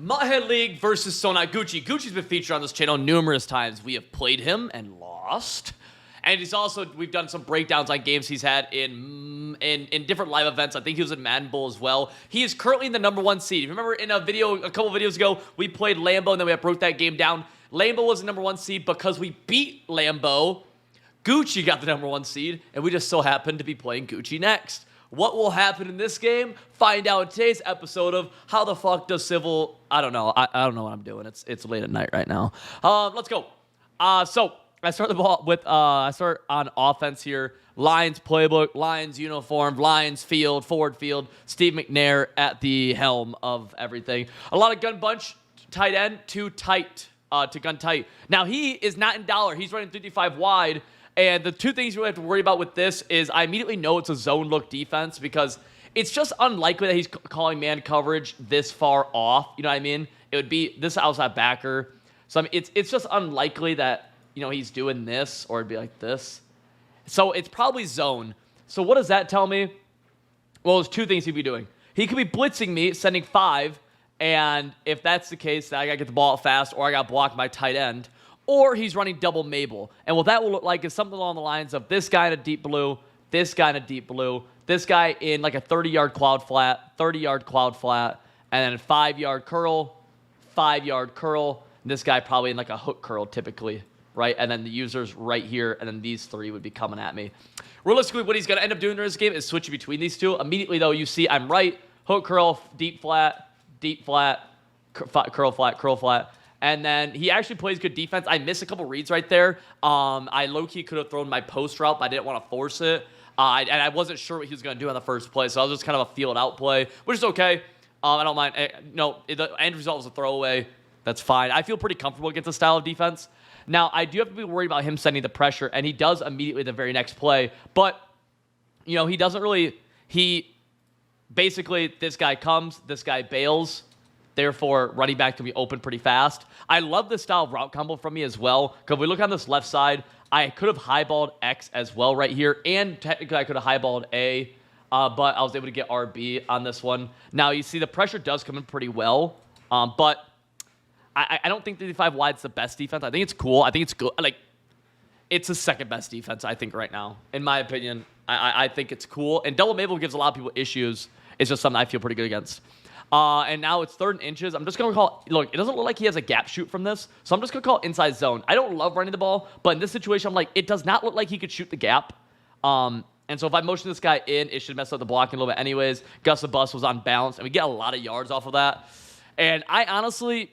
Muthead League versus Sonai Gucci. Gucci's been featured on this channel numerous times. We have played him and lost. And he's also, we've done some breakdowns on games he's had in different live events. I think he was in Madden Bowl as well. He is currently in the #1 seed. If you remember in a couple videos ago, we played Lambo and then we broke that game down. Lambo was the #1 seed because we beat Lambo. Gucci got the #1 seed, and we just so happened to be playing Gucci next. What will happen in this game? Find out in today's episode of How the Fuck Does Civil... I don't know. I don't know what I'm doing. It's late at night right now. Let's go. So I start the ball with... I start on offense here. Lions playbook, Lions uniform, Lions field, Ford Field. Steve McNair at the helm of everything. A lot of gun bunch. Tight end, too tight to gun tight. Now, he is not in dollar. He's running 55 wide. And the two things you really have to worry about with this is I immediately know it's a zone look defense because it's just unlikely that he's calling man coverage this far off. You know what I mean? It would be this outside backer. So I mean, it's just unlikely that, you know, he's doing this or it'd be like this. So it's probably zone. So what does that tell me? Well, there's two things he'd be doing. He could be blitzing me, sending 5. And if that's the case, then I got to get the ball out fast or I got blocked by tight end. Or he's running double Mabel. And what that will look like is something along the lines of this guy in a deep blue, this guy in a deep blue, this guy in like a 30-yard cloud flat, 30-yard cloud flat, and then a 5-yard curl, 5-yard curl. And this guy probably in like a hook curl typically, right? And then the user's right here, and then these three would be coming at me. Realistically, what he's going to end up doing during this game is switching between these two. Immediately, though, you see I'm right, hook curl, deep flat, curl flat, curl flat. And then he actually plays good defense. I missed a couple reads right there. I low-key could have thrown my post route, but I didn't want to force it. And I wasn't sure what he was going to do on the first play, so I was just kind of a field-out play, which is okay. I don't mind. No, the end result was a throwaway. That's fine. I feel pretty comfortable against this style of defense. Now, I do have to be worried about him sending the pressure, and he does immediately the very next play. But, you know, he doesn't really... Basically, this guy comes, this guy bails. Therefore, running back can be open pretty fast. I love this style of route combo from me as well. Because if we look on this left side, I could have highballed X as well right here. And technically, I could have highballed A. But I was able to get RB on this one. Now, you see the pressure does come in pretty well. But I don't think 35 wide's the best defense. I think it's cool. I think it's good. Like, it's the second best defense, I think, right now. In my opinion, I think it's cool. And double Mabel gives a lot of people issues. It's just something I feel pretty good against. And now it's 3rd and inches. I'm just going to call... Look, it doesn't look like he has a gap shoot from this, so I'm just going to call it inside zone. I don't love running the ball, but in this situation, I'm like, it does not look like he could shoot the gap. And so if I motion this guy in, it should mess up the blocking a little bit anyways. Gus the Bus was on balance, and we get a lot of yards off of that. And I honestly...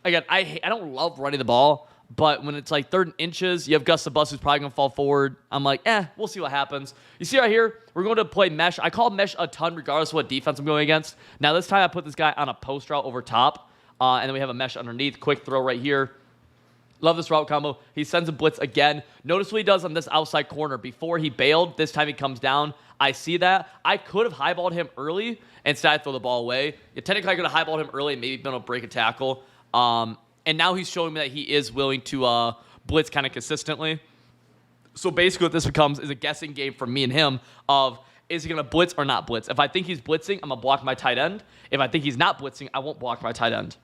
Again, I don't love running the ball, but when it's like 3rd and inches, you have Gus the Bus who's probably going to fall forward. I'm like, we'll see what happens. You see right here, we're going to play mesh. I call mesh a ton regardless of what defense I'm going against. Now this time I put this guy on a post route over top, and then we have a mesh underneath. Quick throw right here. Love this route combo. He sends a blitz again. Notice what he does on this outside corner. Before he bailed, this time he comes down. I see that. I could have highballed him early. Instead, I throw the ball away. Technically, I could have highballed him early and maybe been able to break a tackle. And now he's showing me that he is willing to blitz kind of consistently. So basically what this becomes is a guessing game for me and him of is he going to blitz or not blitz. If I think he's blitzing, I'm going to block my tight end. If I think he's not blitzing, I won't block my tight end.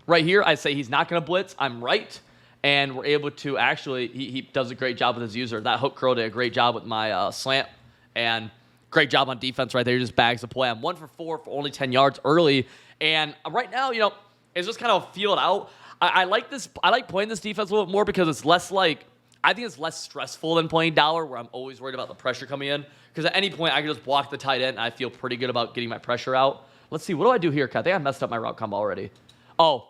Right here, I say he's not going to blitz. I'm right. And we're able to actually, he does a great job with his user. That hook curl did a great job with my slant. And great job on defense right there. He just bags the play. I'm 1 for 4 for only 10 yards early. And right now, you know, it's just kind of field out. I like this. I like playing this defense a little bit more because it's less like, I think it's less stressful than playing dollar where I'm always worried about the pressure coming in. Because at any point, I can just block the tight end and I feel pretty good about getting my pressure out. Let's see. What do I do here? I think I messed up my route combo already. Oh,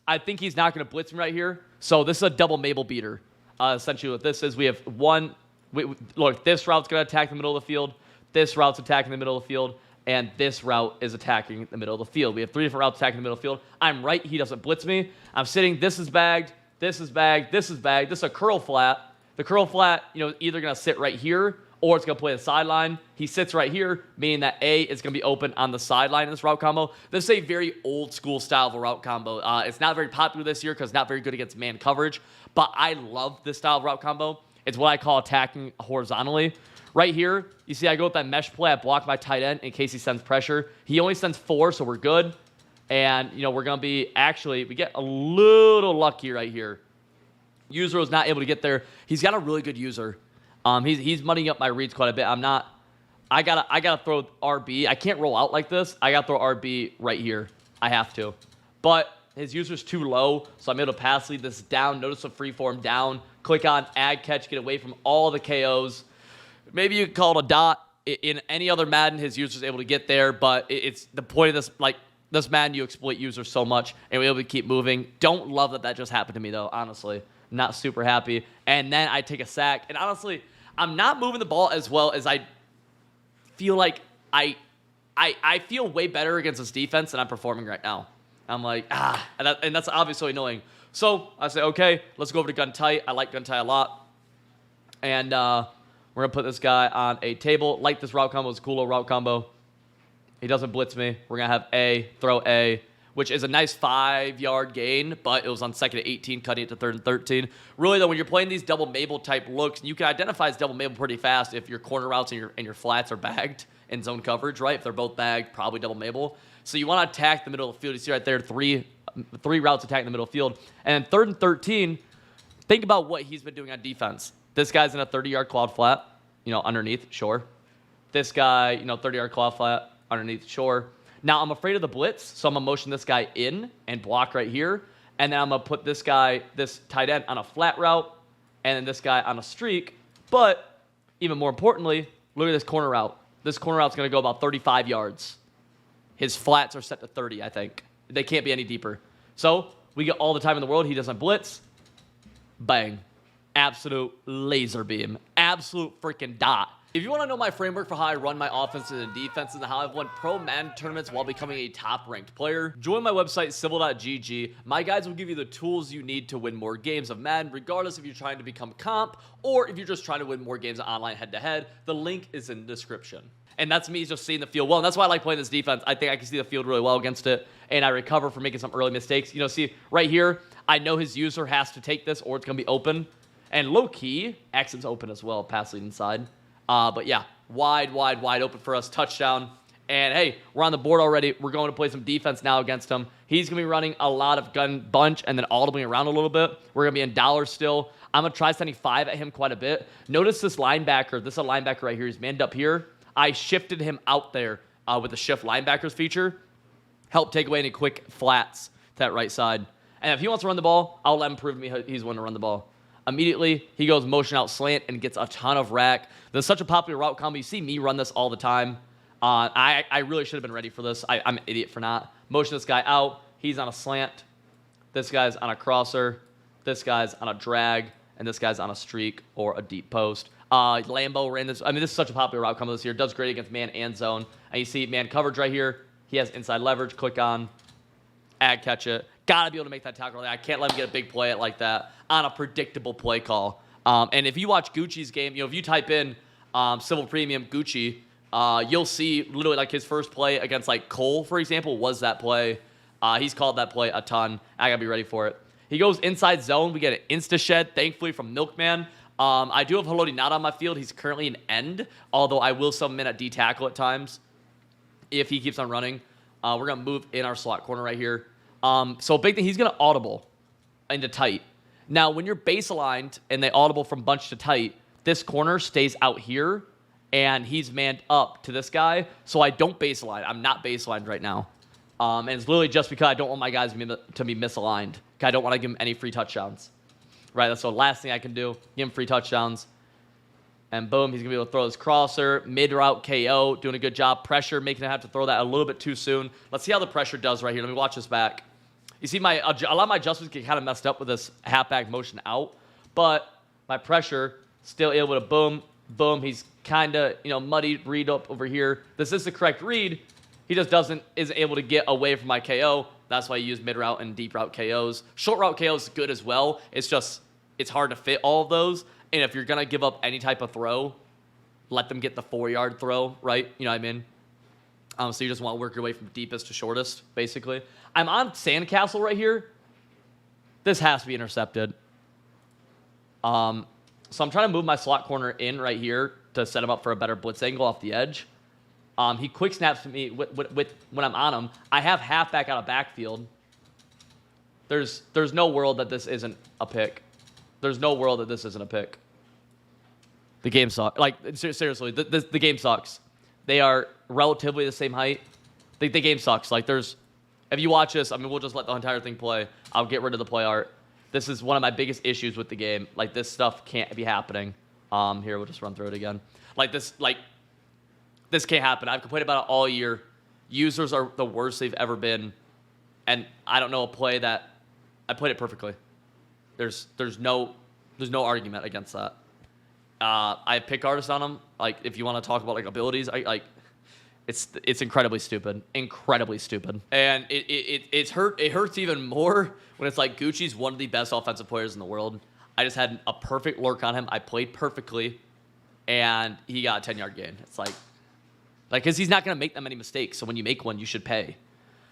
I think he's not going to blitz me right here. So this is a double Mabel beater. Essentially what this is, we have one. Look, this route's going to attack the middle of the field. This route's attacking the middle of the field. And this route is attacking the middle of the field. We have 3 different routes attacking the middle of the field. I'm right. He doesn't blitz me. I'm sitting. This is bagged. This is bagged. This is bagged. This is a curl flat. The curl flat, you know, either going to sit right here or it's going to play the sideline. He sits right here, meaning that A is going to be open on the sideline in this route combo. This is a very old school style of a route combo. It's not very popular this year because it's not very good against man coverage. But I love this style of route combo. It's what I call attacking horizontally. Right here, you see I go with that mesh play. I block my tight end in case he sends pressure. He only sends 4, so we're good. And, we're going to be actually, we get a little lucky right here. User was not able to get there. He's got a really good user. He's muddying up my reads quite a bit. I gotta throw RB. I can't roll out like this. I gotta throw RB right here. I have to. But his user's too low, so I'm able to pass lead this down. Notice the freeform down. Click on add catch, get away from all the KOs. Maybe you could call it a dot. In any other Madden, his user's able to get there, but it's the point of this, like, this Madden, you exploit users so much, and we're able to keep moving. Don't love that just happened to me, though, honestly. Not super happy. And then I take a sack, and honestly, I'm not moving the ball as well as I feel like I feel way better against this defense than I'm performing right now. I'm like, and that's obviously annoying. So I say, okay, let's go over to gun tight. I like gun tight a lot. And we're going to put this guy on a table. Like this route combo. It's a cool little route combo. He doesn't blitz me. We're going to have A, throw A, which is a nice 5-yard gain, but it was on 2nd and 18, cutting it to 3rd and 13. Really, though, when you're playing these double Mabel type looks, you can identify as double Mabel pretty fast if your corner routes and your flats are bagged in zone coverage, right? If they're both bagged, probably double Mabel. So you want to attack the middle of the field. You see right there, three routes attacking the middle of the field. And then 3rd and 13, think about what he's been doing on defense. This guy's in a 30-yard quad flat, underneath, sure. This guy, 30-yard quad flat, underneath, sure. Now, I'm afraid of the blitz, so I'm going to motion this guy in and block right here. And then I'm going to put this guy, this tight end, on a flat route, and then this guy on a streak. But even more importantly, look at this corner route. This corner route's going to go about 35 yards. His flats are set to 30, I think. They can't be any deeper. So we get all the time in the world. He doesn't blitz. Bang. Absolute laser beam. Absolute freaking dot. If you want to know my framework for how I run my offenses and defenses and how I've won pro Madden tournaments while becoming a top-ranked player, join my website, civil.gg. My guides will give you the tools you need to win more games of Madden, regardless if you're trying to become comp or if you're just trying to win more games online head-to-head. The link is in the description. And that's me just seeing the field well. And that's why I like playing this defense. I think I can see the field really well against it, and I recover from making some early mistakes. See, right here, I know his user has to take this or it's going to be open. And low-key, X is open as well, pass lead inside. But yeah, wide open for us. Touchdown. And hey, we're on the board already. We're going to play some defense now against him. He's going to be running a lot of gun bunch and then audibling around a little bit. We're going to be in dollar still. I'm going to try sending 5 at him quite a bit. Notice this linebacker. This is a linebacker right here. He's manned up here. I shifted him out there with the shift linebackers feature. Help take away any quick flats to that right side. And if he wants to run the ball, I'll let him prove to me he's one to run the ball. Immediately, he goes motion out slant and gets a ton of rack. This is such a popular route combo. You see me run this all the time. I really should have been ready for this. I'm an idiot for not. Motion this guy out. He's on a slant. This guy's on a crosser. This guy's on a drag. And this guy's on a streak or a deep post. Lambo ran this. This is such a popular route combo this year. Does great against man and zone. And you see man coverage right here. He has inside leverage. Click on. Add catch it. Got to be able to make that tackle. I can't let him get a big play like that on a predictable play call. And if you watch Gucci's game, if you type in Civil Premium Gucci, you'll see literally like his first play against like Cole, for example, was that play. He's called that play a ton. I got to be ready for it. He goes inside zone. We get an insta-shed, thankfully, from Milkman. I do have Haloti not on my field. He's currently an end, although I will sub him in at D-tackle at times if he keeps on running. We're going to move in our slot corner right here. So big thing, he's going to audible into tight. Now, when you're base aligned and they audible from bunch to tight, this corner stays out here, and he's manned up to this guy, so I don't base align. I'm not base aligned right now. And it's literally just because I don't want my guys to be misaligned. I don't want to give him any free touchdowns. Right, that's the last thing I can do. Give him free touchdowns. And boom, he's going to be able to throw his crosser. Mid-route KO, doing a good job. Pressure, making him have to throw that a little bit too soon. Let's see how the pressure does right here. Let me watch this back. You see, a lot of my adjustments get kind of messed up with this halfback motion out. But my pressure, still able to boom, boom. He's kind of, muddy read up over here. This is the correct read. He just isn't able to get away from my KO. That's why I use mid-route and deep route KOs. Short route KOs is good as well. It's hard to fit all of those. And if you're going to give up any type of throw, let them get the 4-yard throw, right? You know what I mean? So you just want to work your way from deepest to shortest, basically. I'm on Sandcastle right here. This has to be intercepted. So I'm trying to move my slot corner in right here to set him up for a better blitz angle off the edge. He quick snaps to me with when I'm on him. I have halfback out of backfield. There's no world that this isn't a pick. There's no world that this isn't a pick. The game sucks. Like, seriously, the game sucks. They are relatively the same height. The game sucks. Like, if you watch this, I mean, we'll just let the entire thing play. I'll get rid of the play art. This is one of my biggest issues with the game. Like, this stuff can't be happening. Here, we'll just run through it again. This can't happen. I've complained about it all year. Users are the worst they've ever been. And I don't know a play that I played it perfectly. There's no argument against that. I have pick artists on them. Like, if you want to talk about like abilities, it's incredibly stupid, and it hurts even more when it's like Gucci's one of the best offensive players in the world. I just had a perfect lurk on him. I played perfectly, and he got a 10-yard gain. It's like because he's not gonna make that many mistakes. So when you make one, you should pay.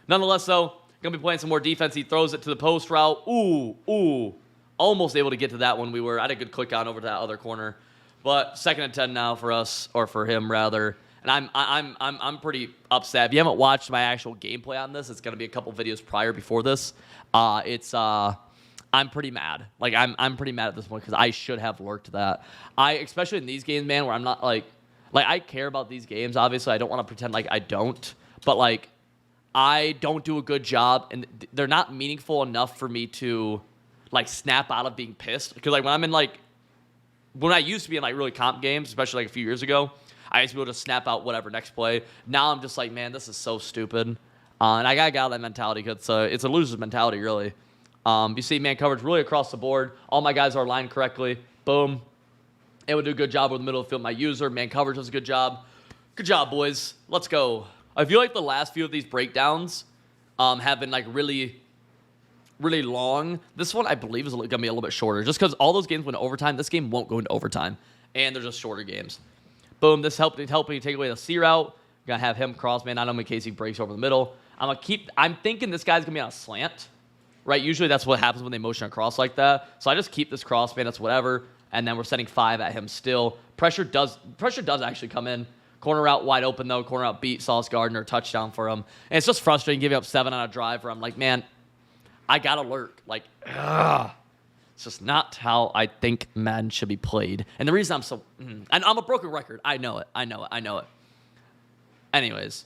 Nonetheless, though, gonna be playing some more defense. He throws it to the post route. Ooh. Almost able to get to that one. I had a good click on over to that other corner. But 2nd and 10 now for us, or for him rather. And I'm pretty upset. If you haven't watched my actual gameplay on this, it's gonna be a couple videos before this. I'm pretty mad. Like I'm pretty mad at this point because I should have lurked that. Especially in these games, man, where I'm not like I care about these games. Obviously, I don't want to pretend like I don't. But like I don't do a good job, and they're not meaningful enough for me to like snap out of being pissed. Because like when I used to be in like really comp games, especially like a few years ago, I used to be able to snap out whatever next play. Now I'm just like, man, this is so stupid. And I gotta get out of that mentality because it's a loser's mentality, really. You see man coverage really across the board. All my guys are aligned correctly. Boom. Able to do a good job with the middle of the field. My user, man coverage does a good job. Good job, boys. Let's go. I feel like the last few of these breakdowns have been like really long. This one, I believe, is going to be a little bit shorter. Just because all those games went to overtime, this game won't go into overtime. And they're just shorter games. Boom, this helped me take away the C route. Going to have him cross, man, not only in case he breaks over the middle. I'm thinking this guy's going to be on a slant, right? Usually that's what happens when they motion across like that. So I just keep this cross, man, that's whatever. And then we're sending 5 at him still. Pressure does actually come in. Corner route wide open, though. Corner route beat Sauce Gardner. Touchdown for him. And it's just frustrating giving up 7 on a drive where I'm like, man, I got to lurk. Like, it's just not how I think Madden should be played. And the reason and I'm a broken record. I know it. Anyways,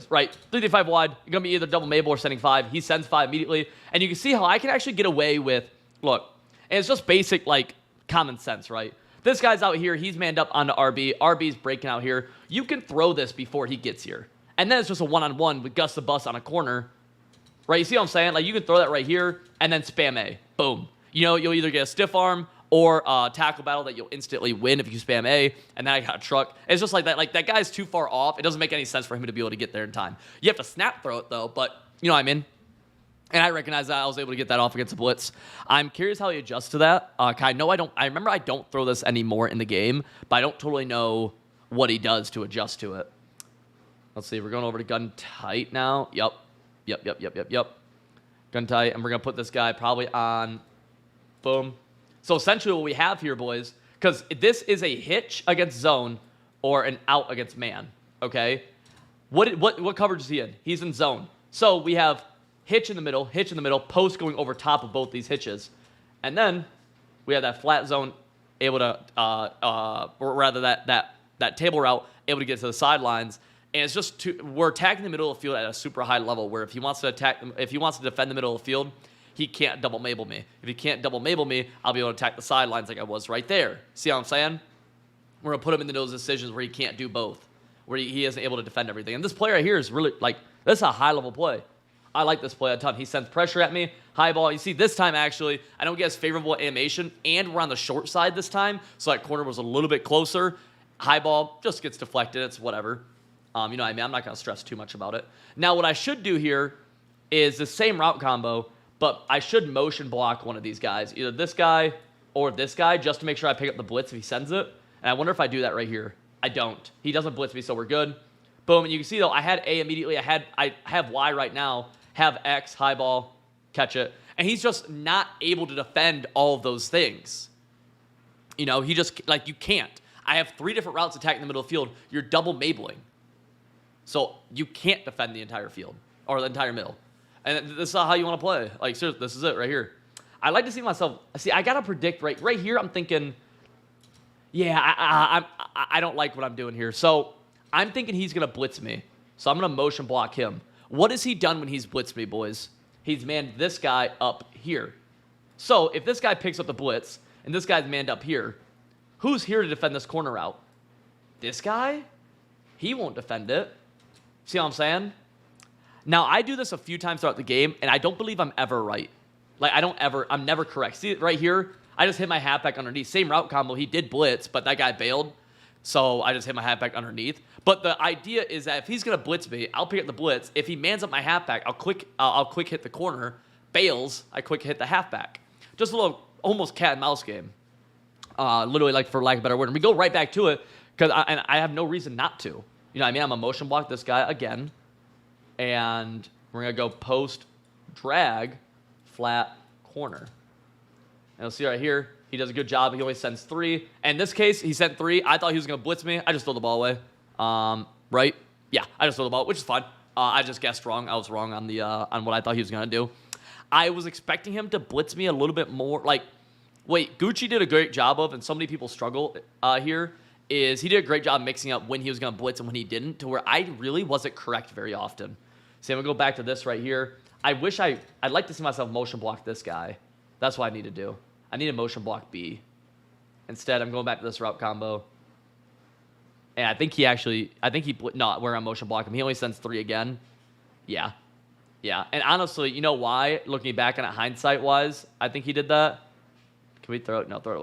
right. 3-5 wide. You're going to be either double Mabel or sending 5. He sends 5 immediately. And you can see how I can actually get away with, look, and it's just basic, like, common sense, right? This guy's out here. He's manned up onto RB. RB's breaking out here. You can throw this before he gets here. And then it's just a one-on-one with Gus the Bus on a corner. Right, you see what I'm saying? Like, you can throw that right here and then spam A. Boom. You know, you'll either get a stiff arm or a tackle battle that you'll instantly win if you spam A, and then I got a truck. It's just like that. Like, that guy's too far off. It doesn't make any sense for him to be able to get there in time. You have to snap throw it, though, but you know what I mean? And I recognize that I was able to get that off against the blitz. I'm curious how he adjusts to that. I remember I don't throw this anymore in the game, but I don't totally know what he does to adjust to it. Let's see. We're going over to gun tight now. Yep. Gun tight, and we're going to put this guy probably on, boom. So essentially what we have here, boys, because this is a hitch against zone or an out against man, okay? What coverage is he in? He's in zone. So we have hitch in the middle, post going over top of both these hitches. And then we have that flat zone able to, or rather that table route able to get to the sidelines. And it's just we're attacking the middle of the field at a super high level where if he wants to defend the middle of the field, he can't double Mabel me. If he can't double Mabel me, I'll be able to attack the sidelines like I was right there. See what I'm saying? We're going to put him into those decisions where he can't do both, where he isn't able to defend everything. And this player right here is really, like, this is a high-level play. I like this play a ton. He sends pressure at me, high ball. You see, this time, actually, I don't get as favorable animation, and we're on the short side this time, so that corner was a little bit closer. High ball just gets deflected. It's whatever. You know what I mean? I'm not going to stress too much about it. Now, what I should do here is the same route combo, but I should motion block one of these guys, either this guy or this guy, just to make sure I pick up the blitz if he sends it. And I wonder if I do that right here. I don't. He doesn't blitz me, so we're good. Boom. And you can see, though, I had A immediately. I have Y right now. Have X, high ball, catch it. And he's just not able to defend all of those things. You know, he just, like, you can't. I have 3 different routes attacking the middle of the field. You're double Mabeling. So you can't defend the entire field or the entire middle. And this is how you want to play. Like, seriously, this is it right here. I like to see myself. See, I got to predict right here. I'm thinking, yeah, I don't like what I'm doing here. So I'm thinking he's going to blitz me. So I'm going to motion block him. What has he done when he's blitzed me, boys? He's manned this guy up here. So if this guy picks up the blitz and this guy's manned up here, who's here to defend this corner route? This guy? He won't defend it. See what I'm saying? Now, I do this a few times throughout the game, and I don't believe I'm ever right. Like, I'm never correct. See, right here, I just hit my halfback underneath. Same route combo. He did blitz, but that guy bailed. So I just hit my halfback underneath. But the idea is that if he's going to blitz me, I'll pick up the blitz. If he mans up my halfback, I'll quick hit the corner. Bails, I quick hit the halfback. Just a little almost cat and mouse game. Literally, like, for lack of a better word. And we go right back to it because I have no reason not to. You know what I mean? I'm a motion block this guy again. And we're going to go post, drag, flat, corner. And you'll see right here, he does a good job. He only sends 3. And in this case, he sent 3. I thought he was going to blitz me. I just throw the ball away. Right? Yeah, I just throw the ball, which is fine. I just guessed wrong. I was wrong on the on what I thought he was going to do. I was expecting him to blitz me a little bit more. Like, wait, Gucci did a great job of, and so many people struggle here, is he did a great job mixing up when he was going to blitz and when he didn't, to where I really wasn't correct very often. See, I'm going to go back to this right here. I'd like to see myself motion block this guy. That's what I need to do. I need a motion block B. Instead, I'm going back to this route combo. And I think we're on motion block him. He only sends 3 again. Yeah. Yeah. And honestly, you know why? Looking back on it hindsight-wise, I think he did that. Can we throw it? No, throw it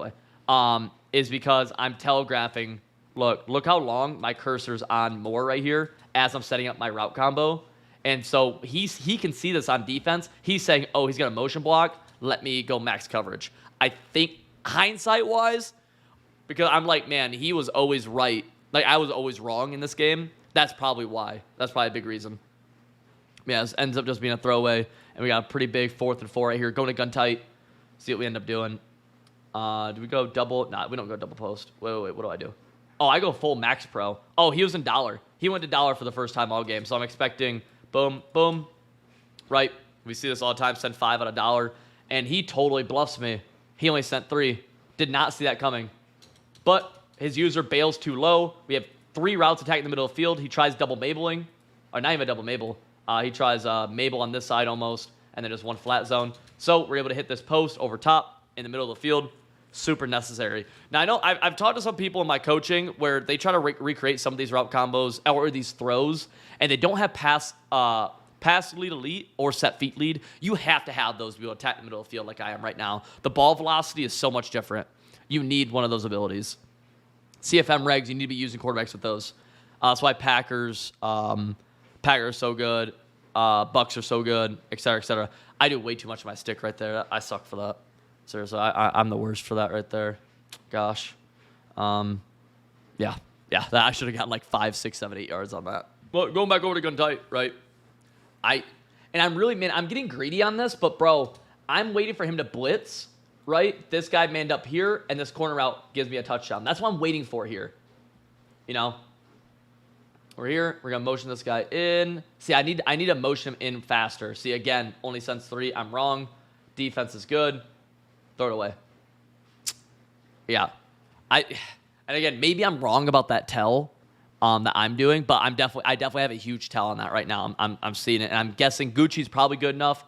away. Is because I'm telegraphing. Look how long my cursor's on more right here as I'm setting up my route combo. And so he can see this on defense. He's saying, oh, he's going to motion block. Let me go max coverage. I think hindsight-wise, because I'm like, man, he was always right. Like, I was always wrong in this game. That's probably why. That's probably a big reason. Yeah, this ends up just being a throwaway. And we got a pretty big 4th and 4 right here. Going to gun tight. See what we end up doing. Do we go double? Nah, we don't go double post. Wait, what do I do? Oh, I go full max pro. Oh, he was in dollar. He went to dollar for the first time all game. So I'm expecting boom, boom. Right? We see this all the time. Send 5 out of dollar. And he totally bluffs me. He only sent 3. Did not see that coming. But his user bails too low. We have 3 routes attacking the middle of the field. He tries double Mabling. Or not even double Mabel. He tries Mabel on this side almost. And then just 1 flat zone. So we're able to hit this post over top in the middle of the field. Super necessary. Now, I know I've talked to some people in my coaching where they try to recreate some of these route combos or these throws, and they don't have pass lead elite or set feet lead. You have to have those to be able to attack the middle of the field like I am right now. The ball velocity is so much different. You need one of those abilities. CFM regs, you need to be using quarterbacks with those. That's why Packers are so good. Bucks are so good, et cetera, et cetera. I do way too much of my stick right there. I suck for that. Seriously, I'm the worst for that right there. Gosh. Yeah. I should have gotten like 5, 6, 7, 8 yards on that. Well, going back over to gun tight, right? I'm getting greedy on this, but bro, I'm waiting for him to blitz, right? This guy manned up here, and this corner route gives me a touchdown. That's what I'm waiting for here. You know? We're here. We're going to motion this guy in. See, I need to motion him in faster. See, again, only sends 3. I'm wrong. Defense is good. Throw it away. Yeah. And again, maybe I'm wrong about that tell that I'm doing, but I definitely have a huge tell on that right now. I'm seeing it, and I'm guessing Gucci's probably good enough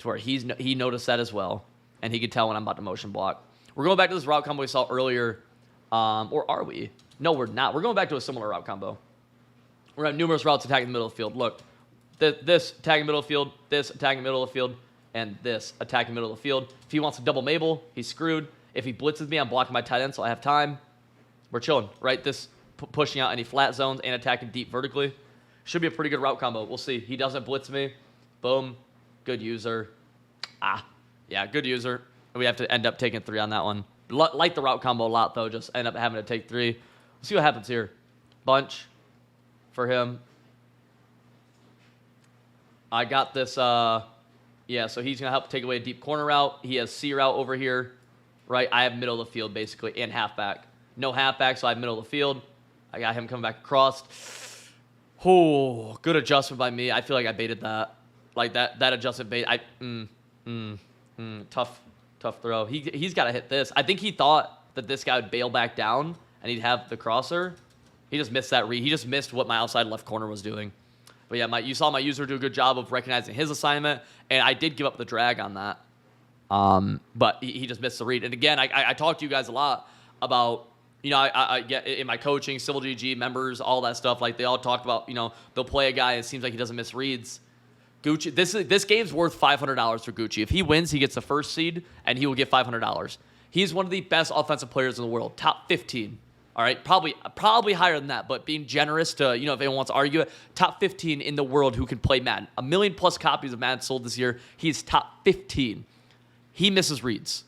to where he noticed that as well, and he could tell when I'm about to motion block. We're going back to this route combo we saw earlier, or are we? No, we're not. We're going back to a similar route combo. We're going to have numerous routes attacking the middle of the field. Look, this attacking the middle of the field, this attacking the middle of the field, and this attacking the middle of the field. If he wants to double Mabel, he's screwed. If he blitzes me, I'm blocking my tight end, so I have time. We're chilling, right? This pushing out any flat zones and attacking deep vertically. Should be a pretty good route combo. We'll see. He doesn't blitz me. Boom. Good user. Yeah, good user. We have to end up taking 3 on that one. Like the route combo a lot, though. Just end up having to take 3. We'll see what happens here. Bunch for him. I got this. Yeah, so he's going to help take away a deep corner route. He has C route over here, right? I have middle of the field, basically, and halfback. No halfback, so I have middle of the field. I got him coming back across. Oh, good adjustment by me. I feel like I baited that. Like that adjustment bait. Tough throw. He's got to hit this. I think he thought that this guy would bail back down and he'd have the crosser. He just missed that read. He just missed what my outside left corner was doing. But yeah, you saw my user do a good job of recognizing his assignment, and I did give up the drag on that. But he just missed the read. And again, I talked to you guys a lot about, I get in my coaching, Civil GG members, all that stuff. Like they all talked about, they'll play a guy. It seems like he doesn't miss reads. Gucci, this game's worth $500 for Gucci. If he wins, he gets the first seed, and he will get $500. He's one of the best offensive players in the world, top 15. All right, probably higher than that, but being generous to, if anyone wants to argue it, top 15 in the world who can play Madden. 1 million+ copies of Madden sold this year. He's top 15. He misses reads.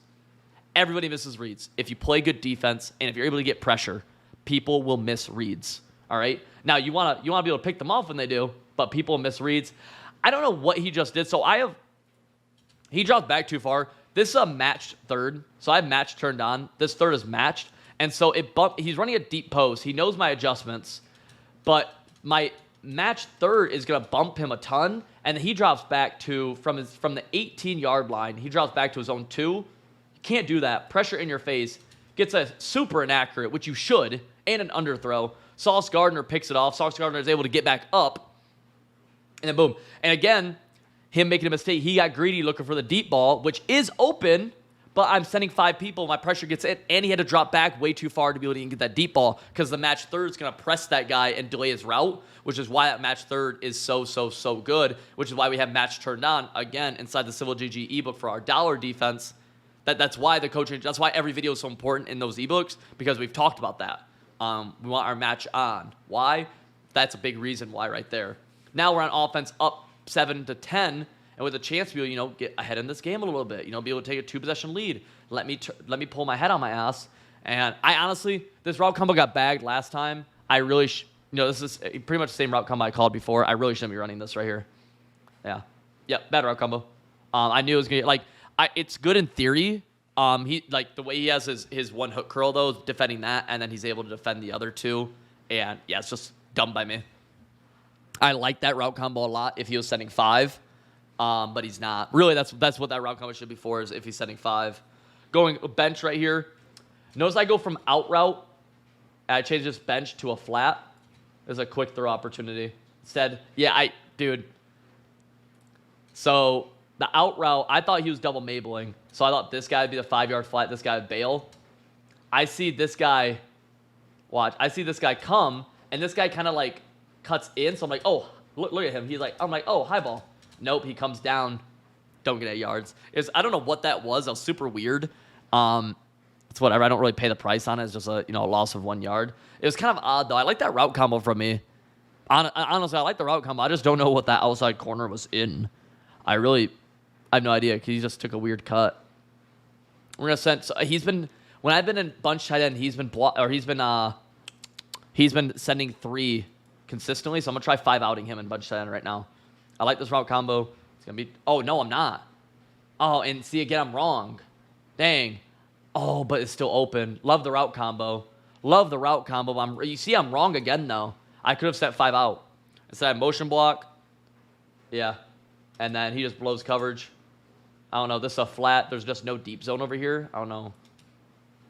Everybody misses reads. If you play good defense and if you're able to get pressure, people will miss reads. All right? Now, you want to be able to pick them off when they do, but people miss reads. I don't know what he just did. So he dropped back too far. This is a matched third. So I have match turned on. This third is matched. And so he's running a deep post. He knows my adjustments, but my match third is going to bump him a ton, and he drops back from the 18-yard line. He drops back to his own 2. You can't do that. Pressure in your face. Gets a super inaccurate, which you should, and an underthrow. Sauce Gardner picks it off. Sauce Gardner is able to get back up, and then boom. And again, him making a mistake. He got greedy looking for the deep ball, which is open, but I'm sending 5 people. My pressure gets in, and he had to drop back way too far to be able to even get that deep ball because the match third is going to press that guy and delay his route, which is why that match third is so good, which is why we have match turned on, again, inside the Civil GG ebook for our dollar defense. That's why the coaching, that's why every video is so important in those ebooks, because we've talked about that. We want our match on. Why? That's a big reason why right there. Now we're on offense up 7-10, and with a chance to be able, get ahead in this game a little bit, be able to take a 2-possession lead. Let me pull my head on my ass. And I honestly, this route combo got bagged last time. I really, this is pretty much the same route combo I called before. I really shouldn't be running this right here. Yeah. Yep, bad route combo. I knew it was going to, it's good in theory. He, the way he has his one hook curl, though, defending that, and then he's able to defend the other 2. And, yeah, it's just dumb by me. I like that route combo a lot if he was sending 5. But he's not. Really, that's what that route combo should be for, is if he's setting 5. Going bench right here. Notice I go from out route, and I change this bench to a flat. There's a quick throw opportunity. Instead, dude. So the out route, I thought he was double Mabling. So I thought this guy would be the 5-yard flat, this guy would bail. I see this guy, watch, I see this guy come, and this guy kind of cuts in. So I'm like, oh, look at him. I'm like, oh, high ball. Nope, he comes down. Don't get 8 yards. I don't know what that was. That was super weird. It's whatever. I don't really pay the price on it. It's just a loss of 1 yard. It was kind of odd though. I like that route combo from me. Honestly, I like the route combo. I just don't know what that outside corner was in. I have no idea because he just took a weird cut. We're gonna send. So when I've been in bunch tight end, he's been sending 3 consistently. So I'm gonna try 5 outing him in bunch tight end right now. I like this route combo. It's going to be... Oh, no, I'm not. Oh, and see, again, I'm wrong. Dang. Oh, but it's still open. Love the route combo. But you see, I'm wrong again, though. I could have sent 5 out. Instead, motion block. Yeah. And then he just blows coverage. I don't know. This is a flat. There's just no deep zone over here. I don't know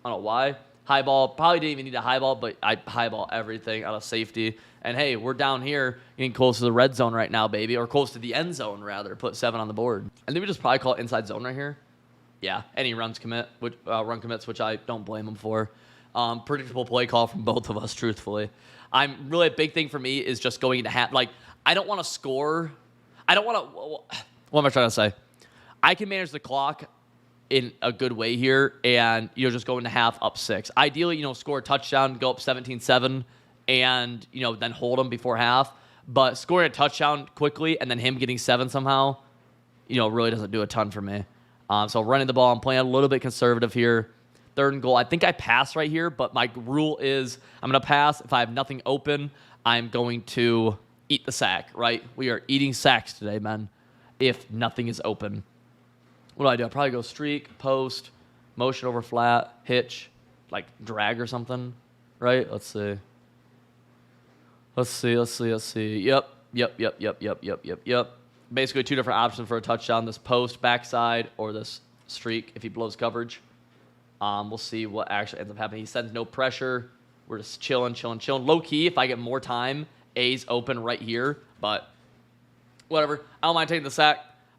why. High ball. Probably didn't even need a high ball, but I high ball everything out of safety. And, hey, we're down here getting close to the red zone right now, baby. Or close to the end zone, rather. Put 7 on the board. And then we just probably call it inside zone right here. Yeah, any run commits, which I don't blame him for. Predictable play call from both of us, truthfully. A big thing for me is just going into half. I don't want to score. I don't want to. What am I trying to say? I can manage the clock in a good way here, and just go into half up 6. Ideally, score a touchdown, go up 17-7. And, then hold him before half. But scoring a touchdown quickly and then him getting 7 somehow, really doesn't do a ton for me. So running the ball, I'm playing a little bit conservative here. 3rd and goal. I think I pass right here, but my rule is I'm going to pass. If I have nothing open, I'm going to eat the sack, right? We are eating sacks today, man, if nothing is open. What do? I probably go streak, post, motion over flat, hitch, drag or something, right? Let's see. Let's see. Yep. Basically, two different options for a touchdown: this post backside or this streak if he blows coverage. We'll see what actually ends up happening. He sends no pressure. We're just chilling. Low key, if I get more time, A's open right here, but whatever. I don't mind taking the sack.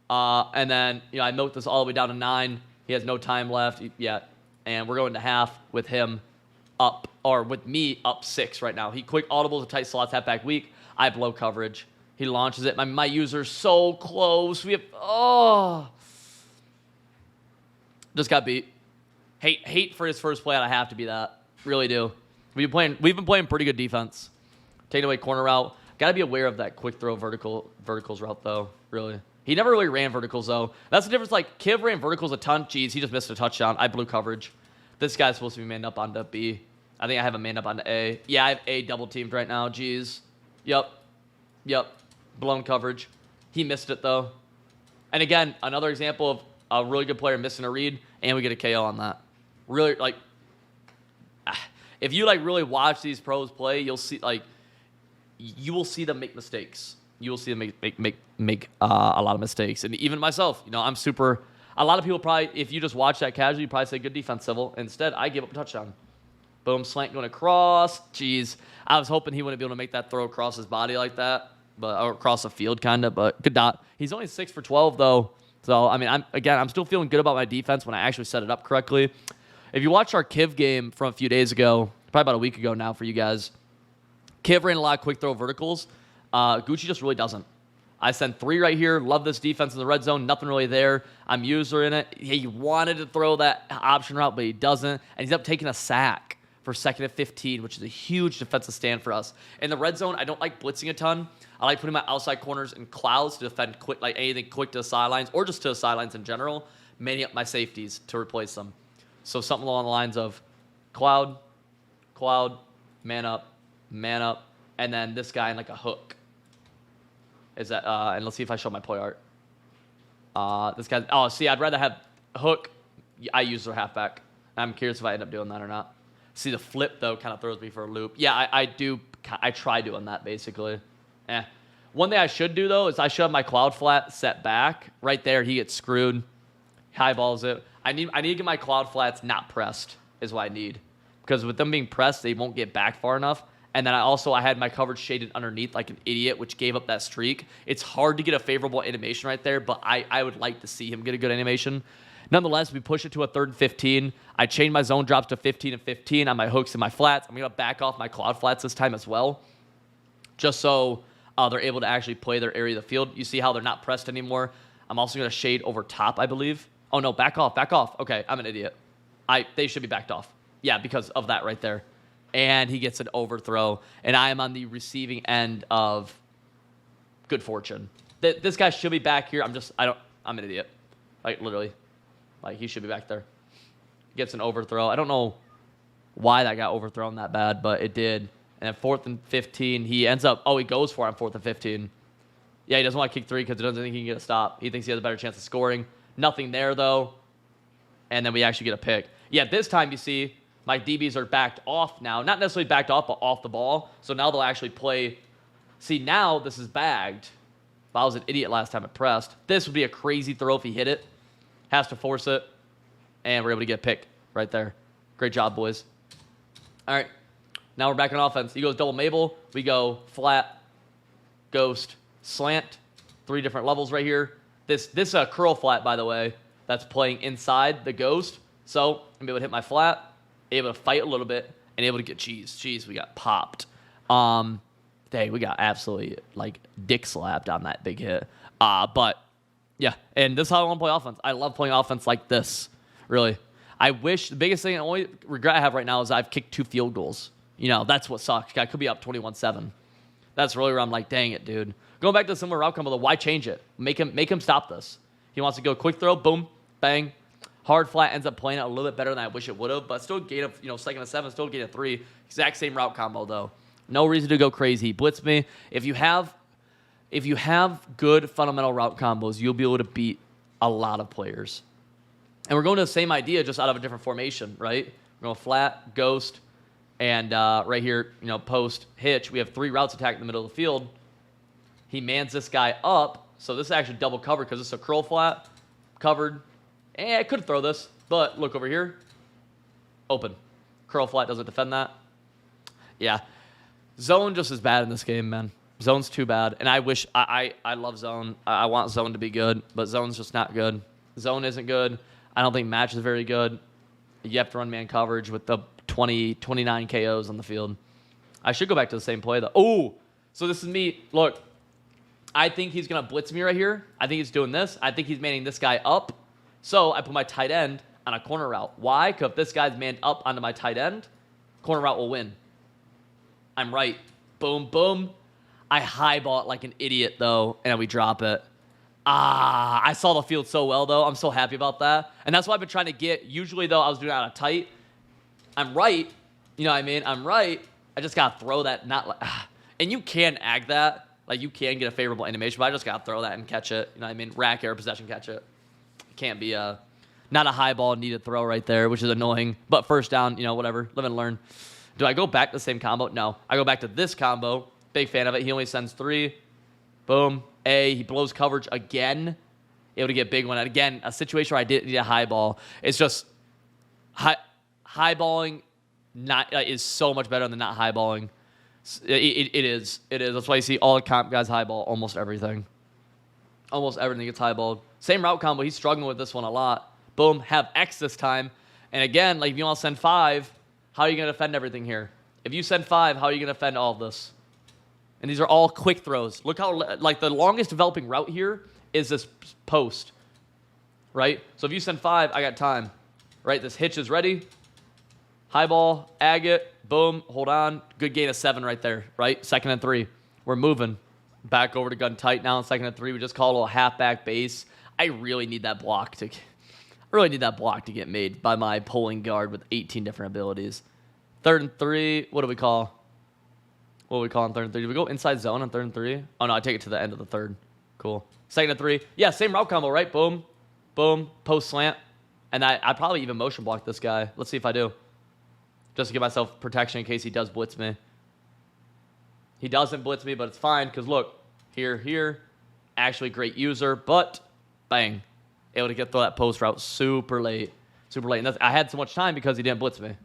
And then, I milked this all the way down to 9. He has no time left yet. And we're going to half with him up, or with me up 6 right now. He quick audibles a tight slots, halfback weak. I blow coverage. He launches it. My user's so close. Just got beat. Hate for his first play out. I have to be that. Really do. We've been playing pretty good defense. Taking away corner route. Got to be aware of that quick throw verticals route, though, really. He never really ran verticals, though. That's the difference. Like, Kiv ran verticals a ton. Jeez, he just missed a touchdown. I blew coverage. This guy's supposed to be manned up onto B. I think I have him manned up onto A. Yeah, I have A double teamed right now. Jeez. Yep. Blown coverage. He missed it, though. And again, another example of a really good player missing a read, and we get a KO on that. Really, like, if you, like, really watch these pros play, you'll see, like, you will see them make mistakes. You will see them make a lot of mistakes. And even myself, I'm super. A lot of people probably, if you just watch that casually, you probably say good defense, Civil. Instead, I give up a touchdown. Boom, slant going across. Jeez, I was hoping he wouldn't be able to make that throw across his body like that, or across the field kind of. But good dot. He's only 6 for 12 though. So I mean, I'm still feeling good about my defense when I actually set it up correctly. If you watch our Kiv game from a few days ago, probably about a week ago now for you guys, Kiv ran a lot of quick throw verticals. Gucci just really doesn't. I sent 3 right here. Love this defense in the red zone. Nothing really there. I'm user in it. He wanted to throw that option route, but he doesn't. And he's up taking a sack for 2nd and 15, which is a huge defensive stand for us. In the red zone, I don't like blitzing a ton. I like putting my outside corners in clouds to defend quick, like anything quick to the sidelines or just to the sidelines in general, manning up my safeties to replace them. So something along the lines of cloud, man up, and then this guy in like a hook. Is that, and let's see if I show my play art. This guy, I'd rather have hook. I use their halfback. I'm curious if I end up doing that or not. See, the flip, though, kind of throws me for a loop. Yeah, I do. I try doing that, basically. One thing I should do, though, is I should have my cloud flat set back. Right there, he gets screwed. High balls it. I need to get my cloud flats not pressed, is what I need. Because with them being pressed, they won't get back far enough. And then I had my coverage shaded underneath like an idiot, which gave up that streak. It's hard to get a favorable animation right there, but I would like to see him get a good animation. Nonetheless, we push it to a 3rd and 15. I change my zone drops to 15 and 15 on my hooks and my flats. I'm going to back off my cloud flats this time as well, just so they're able to actually play their area of the field. You see how they're not pressed anymore. I'm also going to shade over top, I believe. Oh, no, back off. Okay, I'm an idiot. They should be backed off. Yeah, because of that right there. And he gets an overthrow, and I am on the receiving end of good fortune. This guy should be back here. I'm an idiot. Like, literally. Like, he should be back there. Gets an overthrow. I don't know why that got overthrown that bad, but it did. And at 4th and 15, he ends up, he goes for it on 4th and 15. Yeah, he doesn't want to kick 3 because he doesn't think he can get a stop. He thinks he has a better chance of scoring. Nothing there, though. And then we actually get a pick. Yeah, this time, you see, my DBs are backed off now. Not necessarily backed off, but off the ball. So now they'll actually play. See, now this is bagged. If I was an idiot last time it pressed, this would be a crazy throw if he hit it. Has to force it. And we're able to get a pick right there. Great job, boys. All right. Now we're back on offense. He goes double Mabel. We go flat, ghost, slant. 3 different levels right here. This curl flat, by the way, that's playing inside the ghost. So I'm able to hit my flat. Able to fight a little bit, and able to get cheese. Jeez, we got popped. We got absolutely, like, dick slapped on that big hit. But, yeah, and this is how I want to play offense. I love playing offense like this, really. I wish, the biggest thing, the only regret I have right now is I've kicked 2 field goals. That's what sucks. I could be up 21-7. That's really where I'm like, dang it, dude. Going back to the similar outcome, though, why change it? Make him stop this. He wants to go quick throw, boom, bang. Hard flat ends up playing out a little bit better than I wish it would have, but still gain of 2nd and 7, still gain of 3. Exact same route combo though. No reason to go crazy. Blitz me. If you have good fundamental route combos, you'll be able to beat a lot of players. And we're going to the same idea, just out of a different formation, right? We're going flat, ghost, And right here, post hitch, we have 3 routes attack in the middle of the field. He mans this guy up. So this is actually double covered because it's a curl flat. Covered. And I could throw this, but look over here. Open. Curl flat doesn't defend that. Yeah. Zone just as bad in this game, man. Zone's too bad. And I wish, I love zone. I want zone to be good, but zone's just not good. Zone isn't good. I don't think match is very good. You have to run man coverage with the 29 KOs on the field. I should go back to the same play, though. Oh, so this is me. Look, I think he's going to blitz me right here. I think he's doing this. I think he's manning this guy up. So I put my tight end on a corner route. Why? Because if this guy's manned up onto my tight end, corner route will win. I'm right. Boom, boom. I highball it like an idiot, though, and we drop it. I saw the field so well, though. I'm so happy about that. And that's what I've been trying to get. Usually, though, I was doing it out of tight. I'm right. You know what I mean? I'm right. I just got to throw that. And you can ag that. Like, you can get a favorable animation, but I just got to throw that and catch it. You know what I mean? Rack air possession, catch it. It can't be not a high ball needed throw right there, which is annoying. But first down, whatever. Live and learn. Do I go back to the same combo? No. I go back to this combo. Big fan of it. He only sends 3. Boom. He blows coverage again. Able to get a big one. And again, a situation where I didn't need a high ball. It's just high balling is so much better than not high balling. It is. That's why you see all the comp guys high ball almost everything. Almost everything gets high balled. Same route combo. He's struggling with this one a lot. Boom. Have X this time. And again, like if you want to send 5, how are you going to defend everything here? If you send 5, how are you going to defend all of this? And these are all quick throws. Look how, like, the longest developing route here is this post, right? So if you send 5, I got time, right? This hitch is ready. High ball, ag it, boom, hold on. Good gain of 7 right there, right? 2nd and 3. We're moving. Back over to gun tight now in 2nd and 3. We just call it a little halfback base. I really need that block to get made by my pulling guard with 18 different abilities. 3rd and 3, what do we call? What do we call on 3rd and 3? Do we go inside zone on 3rd and 3? Oh, no, I take it to the end of the 3rd. Cool. 2nd and 3. Yeah, same route combo, right? Boom. Boom. Post slant. And I probably even motion block this guy. Let's see if I do. Just to give myself protection in case he does blitz me. He doesn't blitz me, but it's fine because, look, here. Actually great user, but bang. Able to throw that post route super late. Super late. And I had so much time because he didn't blitz me.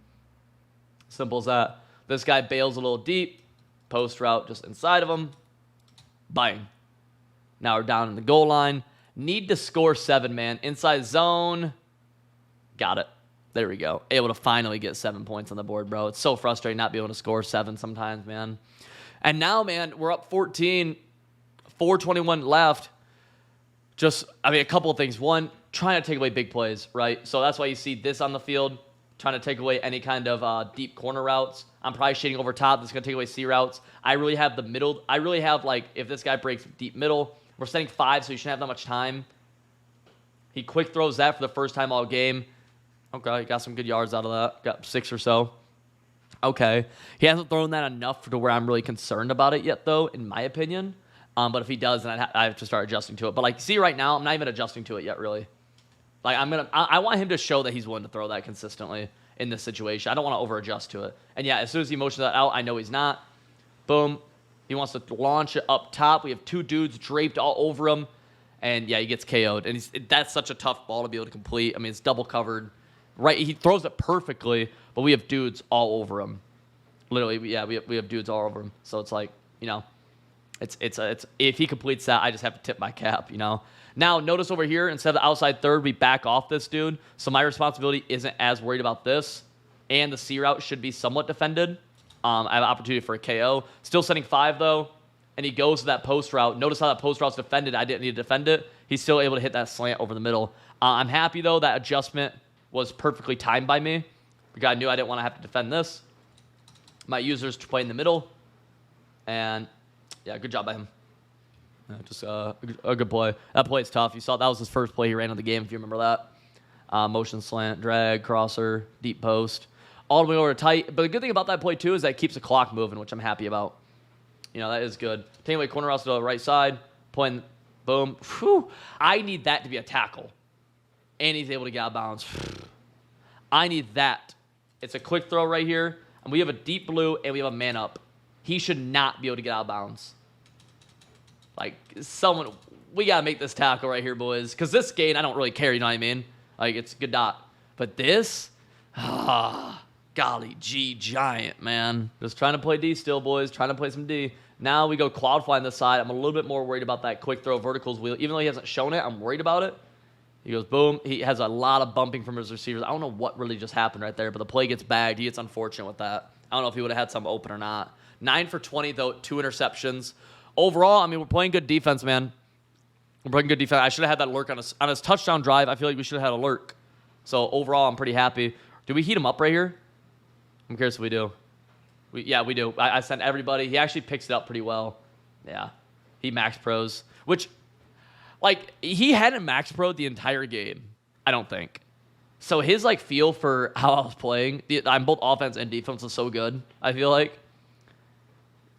Simple as that. This guy bails a little deep. Post route just inside of him. Bang. Now we're down in the goal line. Need to score 7, man. Inside zone. Got it. There we go. Able to finally get 7 points on the board, bro. It's so frustrating not being able to score 7 sometimes, man. And now, man, we're up 14. 4:21 left. A couple of things. One, trying to take away big plays, right? So that's why you see this on the field. Trying to take away any kind of deep corner routes. I'm probably shading over top. That's going to take away C routes. I really have the middle. I really have, like, if this guy breaks deep middle, we're setting 5, so you shouldn't have that much time. He quick throws that for the first time all game. Okay, got some good yards out of that. Got 6 or so. Okay. He hasn't thrown that enough to where I'm really concerned about it yet, though, in my opinion. But if he does, then I have to start adjusting to it. But, like, see right now, I'm not even adjusting to it yet, really. Like, I want him to show that he's willing to throw that consistently in this situation. I don't want to over-adjust to it. And, yeah, as soon as he motions that out, I know he's not. Boom. He wants to launch it up top. We have 2 dudes draped all over him. And, yeah, he gets KO'd. And that's such a tough ball to be able to complete. I mean, it's double covered. Right, he throws it perfectly, but we have dudes all over him. Literally, yeah, we have dudes all over him. So it's like, it's if he completes that, I just have to tip my cap, Now, notice over here, instead of the outside 3rd, we back off this dude. So my responsibility isn't as worried about this. And the C route should be somewhat defended. I have an opportunity for a KO. Still setting 5, though. And he goes to that post route. Notice how that post route's defended. I didn't need to defend it. He's still able to hit that slant over the middle. I'm happy, though, that adjustment was perfectly timed by me because I knew I didn't want to have to defend this. My users to play in the middle. And, yeah, good job by him. Yeah, just a good play. That play is tough. You saw that was his first play he ran in the game, if you remember that. Motion slant, drag, crosser, deep post. All the way over to tight. But the good thing about that play, too, is that it keeps the clock moving, which I'm happy about. That is good. Taking away corner routes to the right side. Playing, boom. Whew. I need that to be a tackle. And he's able to get out of bounds. I need that. It's a quick throw right here. I'm and we have a deep blue, and we have a man up. He should not be able to get out of bounds. Like, someone, we got to make this tackle right here, boys. Because this gain, I don't really care, you know what I mean? Like, it's a good dot. But this, golly gee, giant, man. Just trying to play D still, boys. Trying to play some D. Now we go quad fly on this side. I'm a little bit more worried about that quick throw verticals wheel. Even though he hasn't shown it, I'm worried about it. He goes, boom. He has a lot of bumping from his receivers. I don't know what really just happened right there, but the play gets bagged. He gets unfortunate with that. I don't know if he would have had some open or not. 9 for 20, though, 2 interceptions. Overall, I mean, we're playing good defense, man. We're playing good defense. I should have had that lurk on his touchdown drive. I feel like we should have had a lurk. So, overall, I'm pretty happy. Do we heat him up right here? I'm curious if we do. Yeah, we do. I sent everybody. He actually picks it up pretty well. Yeah. He max pros. Which, like, he hadn't max pro the entire game, I don't think. So his, like, feel for how I was playing, I'm both offense and defense was so good, I feel like.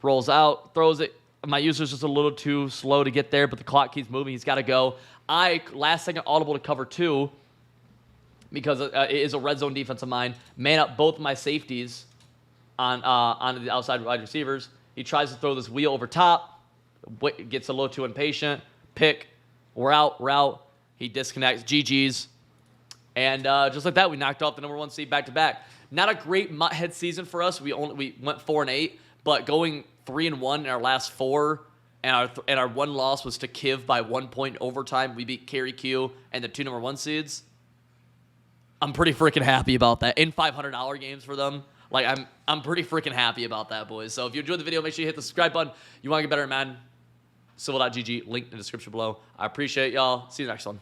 Rolls out, throws it. My user's just a little too slow to get there, but the clock keeps moving. He's got to go. Last second audible to cover 2 because it is a red zone defense of mine. Man up both my safeties on the outside wide receivers. He tries to throw this wheel over top. Gets a little too impatient. Pick. We're out. He disconnects. GG's. And just like that, we knocked off the number 1 seed back-to-back. Not a great Mutt-head season for us. We went 4-8, but going 3-1 in our last 4, and our one loss was to Kiv by 1 point in overtime. We beat Carry Q and the 2 number 1 seeds. I'm pretty freaking happy about that. In $500 games for them. Like, I'm pretty freaking happy about that, boys. So if you enjoyed the video, make sure you hit the subscribe button. You want to get better at Madden? Civil.gg, link in the description below. I appreciate y'all. See you next one.